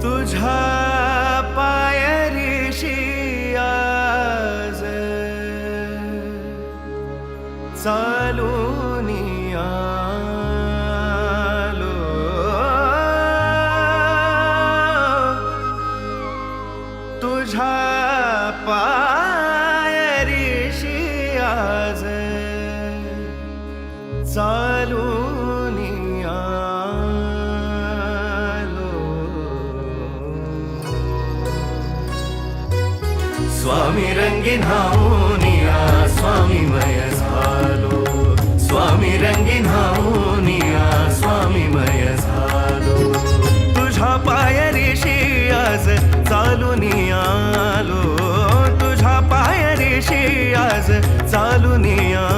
तुझ्या पायरीशी आज चालून आलो, तुझ्या पायरीशी आज चालून आलो. स्वामी रंगीन हाऊनिया स्वामीमय झालो, स्वामी रंगीन हाऊनिया स्वामीमय झालो. तुझ्या पायरीशी आज चालून आलो, तुझ्या पायरीशी आज चालून आलो.